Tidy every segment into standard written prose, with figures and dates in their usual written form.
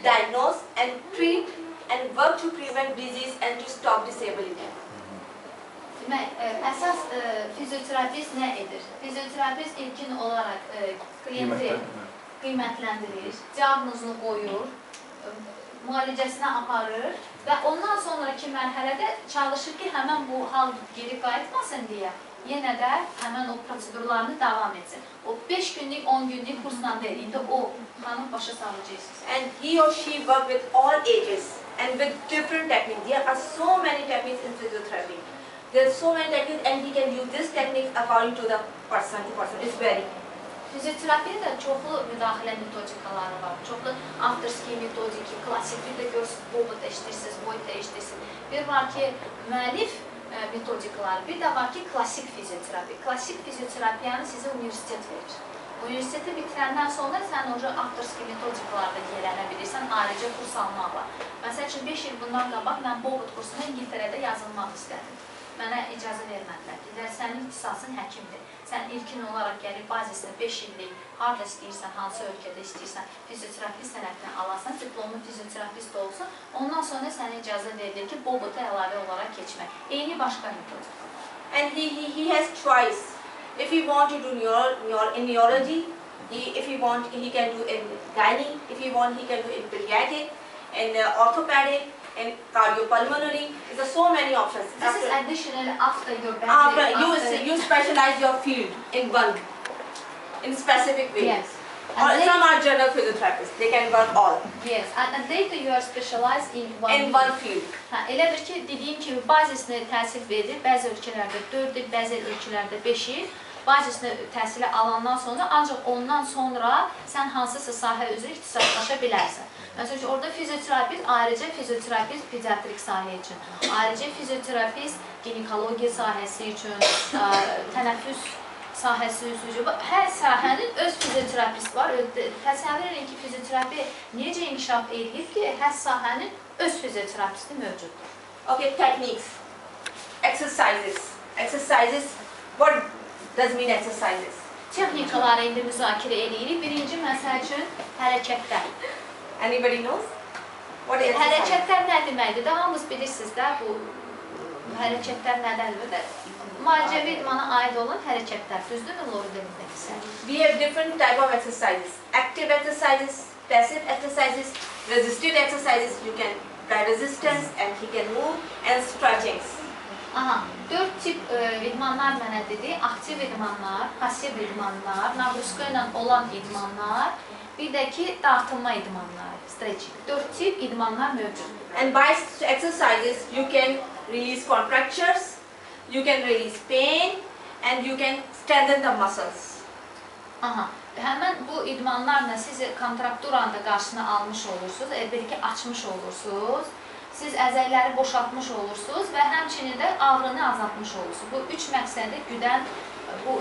diagnose and treat and work to prevent disease and to stop disability. Demək, əsas fizioterapist nə edir? Fizioterapist ilkin olaraq klienti qiymətləndirir, diaqnozunu qoyur, müalicəsinə aparır və ondan sonraki mərhələdə çalışır ki, həmən bu hal geri qayıtmasın deyə yenə də həmən o prosedurlarını davam etsin. O 5 günlük, 10 günlük kursla deyil, indi o xanım başa salacaqsınız. And he or she work with all ages and with different techniques. There are so many techniques in physiotherapy. There are so many techniques and he can use this technique according to the person. It's very. Fizioterapiyada çoxlu müdaxilə metodikaları var. Çoxlu afterski metodiki, klasik, bir də görürsünüz, bobot eşitirsiniz, boyut eşitirsiniz. Bir var ki, müəllif metodikaları, bir də var ki, klasik fizioterapi. Klasik fizioterapiyanı sizə universitet verir. Universiteti bitirəndən sonra sən orada afterski metodikalarda yerənə bilirsən, ayrıca kurs almaqla. Məsəl üçün, 5 il bundan qabaq mən bobot kursuna İngiltərədə yazılmaq istədim. Mənə icazə vermədilər ki, sənin ixtisasın həkimdir. Sən ilkin olaraq gəlib bazisində 5 illik, harada istəyirsən, hansı ölkədə istəyirsən, fizioterapi sənətini alasan, diplomlu fizioterapist olsun, ondan sonra sənə icazə verilir ki, bobota əlavə olaraq keçmək. Eyni başqa metodika. And he has choice. If he want to do in neurology, if he want, he can do in gynae. If he want, he can do in pediatric, in orthopedic, in cardiopulmonary. There are so many options. This is additional after your basic. You specialize your field in one, in specific way. Yes. Or some are general physiotherapists. They can work all. Yes. And later you are specialized in one field. Elədir ki, dediyim kimi bazisinə təhsil verilir. Bəzi ölkələrdə 4 il, bəzi ölkələrdə 5 il. Bazisinə təhsili alandan sonra, ancaq ondan sonra sən hansısa sahə üzrə ixtisaslaşa bilərsən. Məsələn ki, orada fizioterapist, ayrıca fizioterapist pediatrik sahə üçün, ayrıca fizioterapist ginekologiya sahəsi üçün, tənəffüs sahəsi üçün, hər sahənin öz fizioterapist var. Təsəvvür edin ki, fizioterapi necə inkişaf edilir ki, hər sahənin öz fizioterapisti mövcuddur. Okay, techniques, exercises. Exercises, what does mean exercises? Texnikaları indi müzakirə edirik. Birinci məsəl üçün hərəkətlər. Anybody knows? What is exercise? Hərəkətlər nə deməkdir? Hamınız bilirsiniz də bu hərəkətlər nədəndir? Müalicəvi idmana aid olan hərəkətlər. Düzdürmü Lori deməkdəki sən? We have different type of exercises. Active exercises, passive exercises, resistive exercises. You can try resistance and he can move, and stretchings. Aha, 4 tip idmanlar mənə dedi. Aktiv idmanlar, pasiv idmanlar, naqruska ilə olan idmanlar, bir də ki, dartılma idmanları, stretching. 4 tip idmanlar mövcuddur. And by exercises, you can release contractures, you can release pain, and you can strengthen the muscles. Aha, həmən bu idmanlarla siz kontrakturanı da qarşısına almış olursunuz, bir ki, açmış olursunuz. Siz əzəkləri boşaltmış olursunuz və həmçinin də ağrını azaltmış olursunuz. Bu 3 məqsədi güdən, bu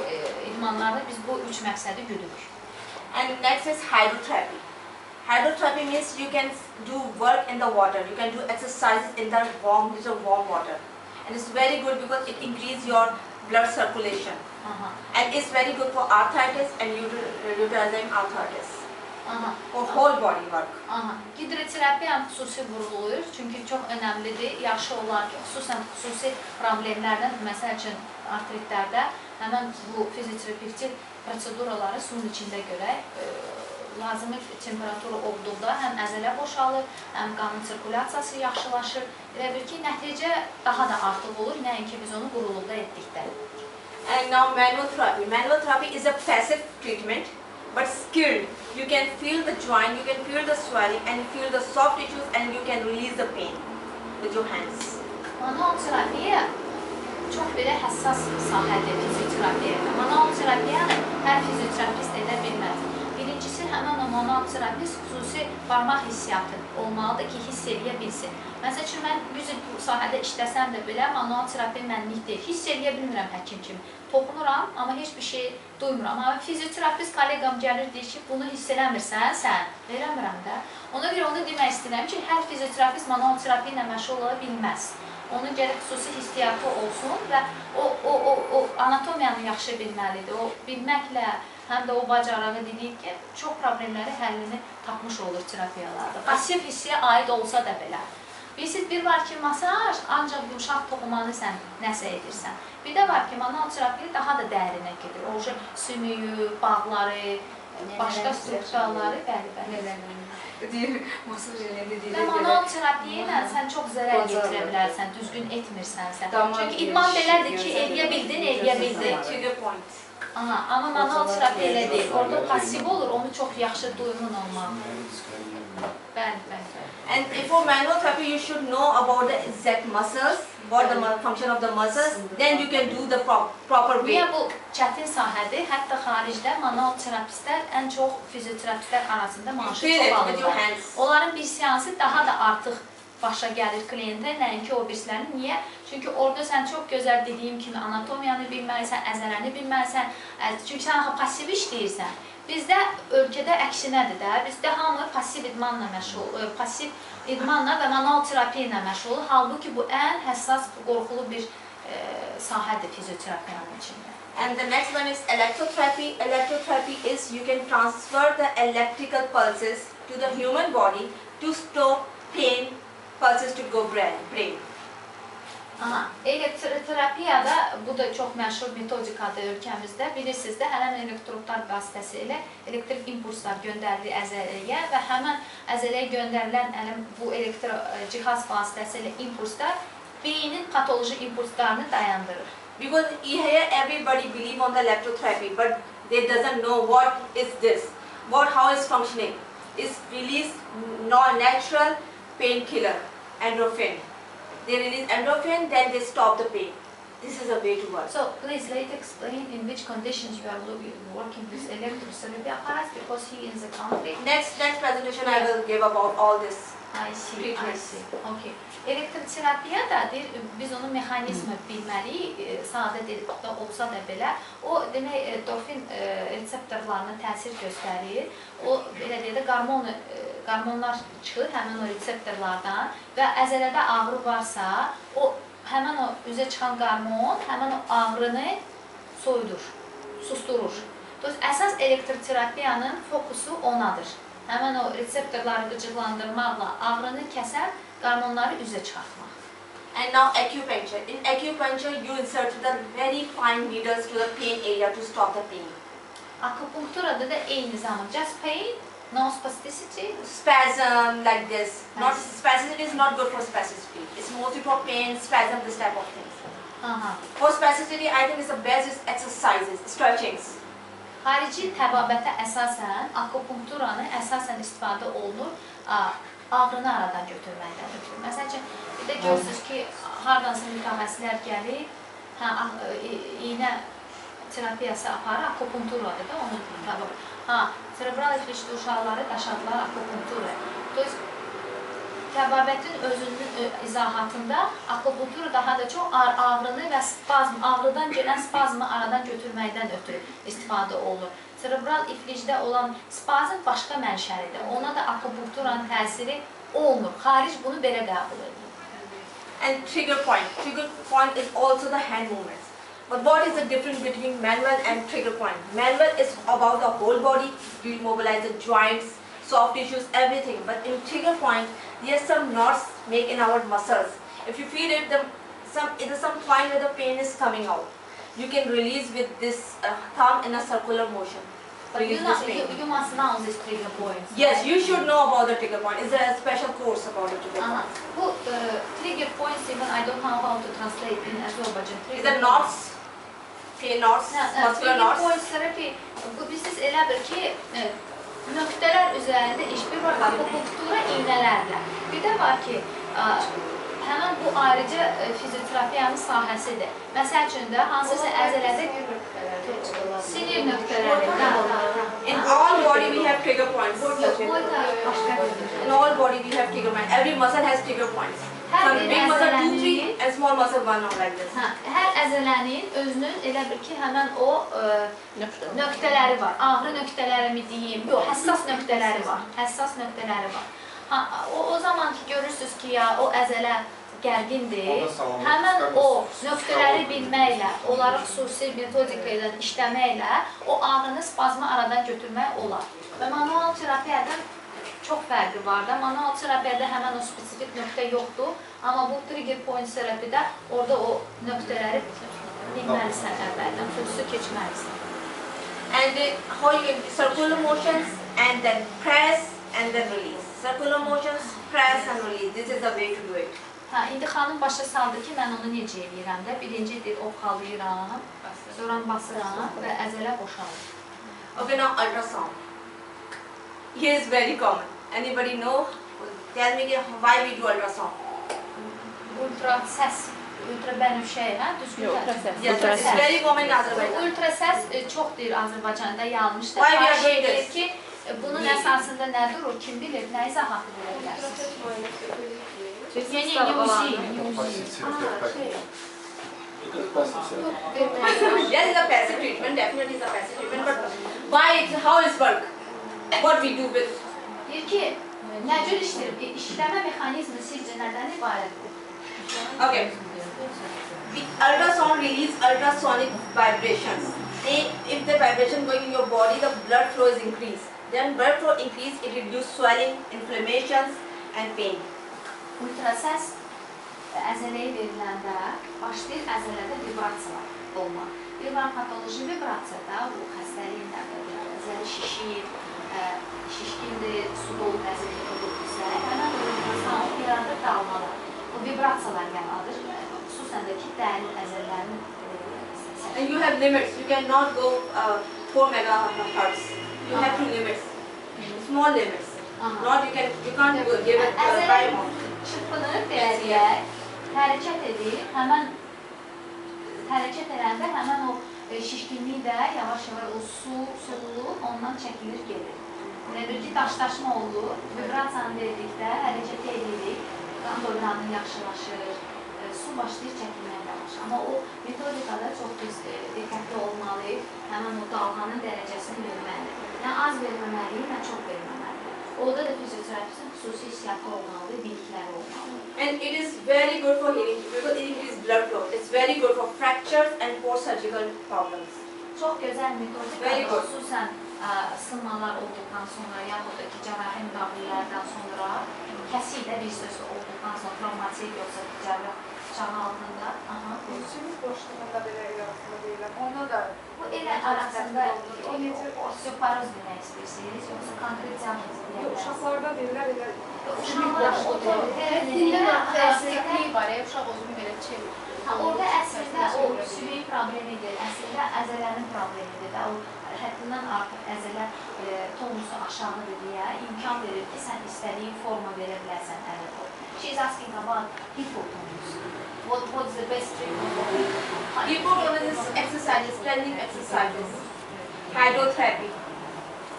idmanlarda biz bu 3 məqsədi güdürük. And next is hydrotherapy. Hydrotherapy means you can do work in the water. You can do exercises in the warm water. And it's very good because it increases your blood circulation. And it's very good for arthritis and rheumatoid arthritis. For whole body work. Hidroterapiya xüsusi vurğulayır, çünki çox önəmlidir. Yaxşı olar ki, xüsusi problemlərdən, məsəl üçün artritlərdə həmən bu fizioterapevtik proseduraları suyun içində görək. Lazımi temperaturu olduğunda həm əzələ boşalır, həm qanın sirkulyasiyası yaxşılaşır. Elə bir ki, nəticə daha da artıq olur, nəinki biz onu quruluqda etdikdə. And now manual therapy. Manual therapy is a passive treatment, but skilled. You can feel the joint, you can feel the swelling, and you feel the soft tissues, and you can release the pain with your hands. Manual terapiya çox belə həssas sahədir fizioterapiya. Manual terapiyanı hər fizioterapist edə bilməz. Birincisi, həmən o manual terapist xüsusi barmaq hissiyatı olmalıdır ki, hiss edə bilsin. Məsəl üçün, mən 100 il bu sahədə işləsəm də belə, manual terapiya mənlik deyil. Hiss edə bilmirəm həkim kimi. Toxunuram, amma heç bir şey duymuram. Amma fizioterapist kollegam gəlir, deyir ki, bunu hiss eləmirsən, sən. Eləmirəm də. Ona görə onu demək istəyirəm ki, hər fizioterapist manual terapiya ilə məşğul ola bilməz. onun gərək xüsusi hissiyatı olsun və o anatomiyanı yaxşı bilməlidir. O bilməklə, həm də o bacarığı deyir ki, çox problemləri həllini tapmış olur terapiyalarda. Pasiv hissiyə aid olsa da belə. Bilirsiniz, bir var ki, masaj ancaq yumşaq toxumanı sən nəsə edirsən. Bir də var ki, manual terapiya daha da dərinə gedir. O sümüyü, bağları, başqa strukturalları, bəli. Deyir, masaj elədi, deyir. Və manual terapiya ilə sən çox zərər yetirə bilərsən, düzgün etmirsənsə. Çünki idman belədir ki, eləyə bildin. Amma manual terapiya elə deyil. Orada pasiv olur, onu çox yaxşı duyğun olmaq. Bəli. And for manual therapy, you should know about the exact muscles, what the function of the muscles, then you can do the proper way. Niyə bu çətin sahədir? Hətta xaricdə manual terapistlər ən çox fizioterapistlər arasında maaşı çox alırlar. Onların bir seansı daha da artıq başa gəlir kliyentə, nəinki o birislərin. Niyə? Çünki orada sən çox gözəl dediyim kimi anatomiyanı bilməlisən, əzələni bilməlisən. Çünki sən pasiv işləyirsən. Bizdə ölkədə əksinədir də. Bizdə hamı pasiv idmanla məşğul, pasiv idmanla və manual terapiya ilə məşğul. Halbuki bu ən həssas, qorxulu bir sahədir fizioterapiyanın içində. And the next one is electrotherapy. Electrotherapy is you can transfer the electrical pulses to the human body to stop pain pulses to go brain. Elektroterapiyada, bu da çox məşhur metodikadır ölkəmizdə. Bilirsiniz də, həmin elektrodlar vasitəsilə elektrik impulslar göndərilir əzələyə və həmin əzələyə göndərilən bu cihaz vasitəsilə impulslar beynin patoloji impulslarını dayandırır. Because here everybody believe on the electrotherapy, but they doesn't know what is this, how it's functioning. It's release non-natural painkiller, endorphin. They release endorphin, then they stop the pain. This is a way to work. So please let's explain in which conditions you are working with electrotherapy apparatus, because he is a country. Next presentation I will give about all this. I see. Okay. Elektroterapiya da biz onun mexanizmi bilməliyik, sadə dildə olsa da belə. O demək endorfin reseptorlarına təsir göstərir. O belə deyək də qarmonlar çıxır həmin o reseptorlardan və əzələdə ağrı varsa, o həmin o üzə çıxan qarmon həmin o ağrını soyudur, susturur. Əsas elektroterapiyanın fokusu onadır. Həmin o reseptorları qıcıqlandırmaqla ağrını kəsən qarmonları üzə çıxartmaq. And now acupuncture. In acupuncture, you insert the very fine needles to the pain area to stop the pain. Akupunkturada da eyni zamanda just pain, no spasticity. Spasm like this. Not spasticity is not good for spasticity. It's mostly for pain, spasm, this type of things. For spasticity, I think it's the best is exercises, stretchings. Xarici təbabətə əsasən, akupunkturanı əsasən istifadə olunur ağrını aradan götürməkdən ötürü. Məsəl üçün, bir də görürsünüz ki, hardansa mütəxəssislər gəlir, iynə terapiyası aparır, akupunkturadır da onun təbabı. Cerebral iflicli uşaqları daşadılar akupuntura. Təbabətin özünün izahatında akupunktura daha da çox ağrını və spazm, ağrıdan gələn spazmı aradan götürməkdən ötürü istifadə olunur. Cerebral iflicdə olan spazm başqa mənşəlidir. Ona da akupunkturanın təsiri olmur. Xaric bunu belə qəbul edir. And trigger point. Trigger point is also the hand movements. But what is the difference between manual and trigger point? Manual is about the whole body. You mobilize the joints, soft tissues, everything. But in trigger point, there are some knots made in our muscles. If you feel it, it is some point where the pain is coming out. You can release with this thumb in a circular motion. But you must know this trigger point. Yes, you should know about the trigger point. Is there a special course about the trigger point? Bu trigger points, even I don't know how to translate in Azerbaijan. Is it knots? Okay, knots, muscular knots. Trigger points therapy, bu bizsiz elə bir ki, nöqtələr üzərində iş. Bir var akupunktura iynələrlə. Bir də var ki, həmin bu ayrıca fizioterapiyanın sahəsidir. Məsəl üçün də hansısa əzələdə sinir nöqtələri. In all body we have trigger points. In all body we have trigger points. Every muscle has trigger points. Some big muscle 2, 3 and small muscle 1 like this. Hər əzələnin özünün elə bir ki, həmən o nöqtələri var. Ağrı nöqtələri mi deyim? Yox, həssas nöqtələri var. Həssas nöqtələri var. O zaman ki, görürsünüz ki, ya o əzələ gərgindir. Onda sağlamlıq Həmən o çıxarmırsınız. nöqtələri bilməklə, onları xüsusi metodika ilə işləməklə o ağrını, spazmı aradan götürmək olar. Və manual terapiyadan çox fərqi var da. Manual terapiyada həmən o spesifik nöqtə yoxdur. Amma bu trigger point terapiyada orada o nöqtələri bilməlisən əvvəldən, fürsü keçməlisən. And how you can circular motions and then press and then release. Circular motions, press and release. This is the way to do it. Hə, indi xanım başa saldı ki, mən onu necə eləyirəm də. Birinci ovxalayıram, sonra basıram və əzələ boşalır. Okay, now ultrasound. Here is very common. Anybody know? Tell me why we do ultrasound. Ultra səs, ultra bənövşəyi, hə? Düzgün tərcümə. Yes, it's very common in Azerbaijan. Ultra səs çox deyir Azərbaycanda yanlışdır. Why we are Xahiş doing edir this? ki, bunun əsasında nədir o, kim bilir, nə izahatı verə bilərsiniz? Yəni, Yes, it's a passive treatment. Definitely it's a passive treatment. But why? How it work? What we do with? deyir ki, nə cür işləmə mexanizmi sizcə nədən ibarətdir? Okay. Ultrasound release ultrasonic vibrations. If the vibration going in your body, the blood flow is increased. Then blood flow increase, it reduce swelling, inflammations, and pain. Ultrasəs əzələyə veriləndə başlayır əzələdə vibrasiyalar olmaq. Patoloji vibrasiyada bu xəstəliyin əzələ şişir, şişkindir, su dolu əzələ olursa, həmən ultrasound yaradır dalmalar. Bu vibrasiyalar yaradır, xüsusən də ki, dərin əzələrin And you have limits. You cannot go 4 megahertz. You have two limits, small limits. Not you can't give it by amount. Çırpınır belə deyək, hərəkət edir, həmən hərəkət edəndə həmən o şişkinlik də yavaş-yavaş o soğuluq ondan çəkilir gedir. Nədir ki, daşlaşma olur, vibrasiyanı verdikdə hərəkət edirik, qan dövranı yaxşılaşır, su başlayır çəkilməyə yavaş. Amma o metodikada çox biz diqqətli olmalıyıq, həmən o dalğanın dərəcəsini verməliyik. Yəni az verməməliyik, mən çox verməməliyik. Orada da fizioterapistin xüsusi hissiyatı olmalıdır, bilikləri olmalıdır. And it is very good for healing because it increases blood flow. It's very good for fractures and post-surgical problems. Çox gözəl metodikadır, xüsusən sınmalar olduqdan sonra, yaxud da ki, cərrahi müdaxilələrdən sonra, kəsikdə bir sözü olduqdan sonra, travmatik yoxsa cərrah bıçağı altında. Sümük boşluğunda belə elə arasında deyiləm, onu da... Bu elə arasında osteoporoz demək istəyirsiniz, yoxsa konkret diagnoz deyək? Uşaqlarda deyirlər elə... Uşaqlar Əsəkliyi var, uşaq özünü belə çevir. Orada əslində o sümük problemidir, əslində əzələrin problemidir və o həddindən artıq əzələ tonusu aşağıdır deyə imkan verir ki, sən istədiyin forma verə bilərsən əvvəl. She's asking about hipotonus. What is the best treatment for hipotonus? Hipotonus is exercises, cleansing exercises, hydrotherapy.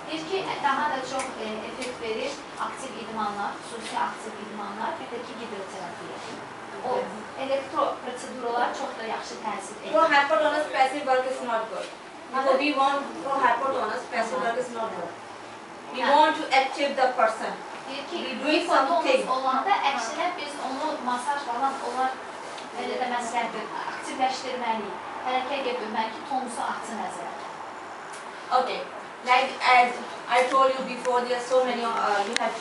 Deyir ki, daha da çox effekt verir aktiv idmanlar, xüsusi aktiv idmanlar, bir də ki, hidroterapiya. O elektro proseduralar çox da yaxşı təsir edir. For hypotonus, passive work is not good. Because we want for hypotonus, passive work is not good. We want to active the person. Deyir ki, hipotonus olanda əksinə biz onu masaj falan onlar elə də məsləhətdir, aktivləşdirməliyik, hərəkət etdirməliyik ki, tonusu açsın əzələ. Okay, like as I told you before, there are so many, you have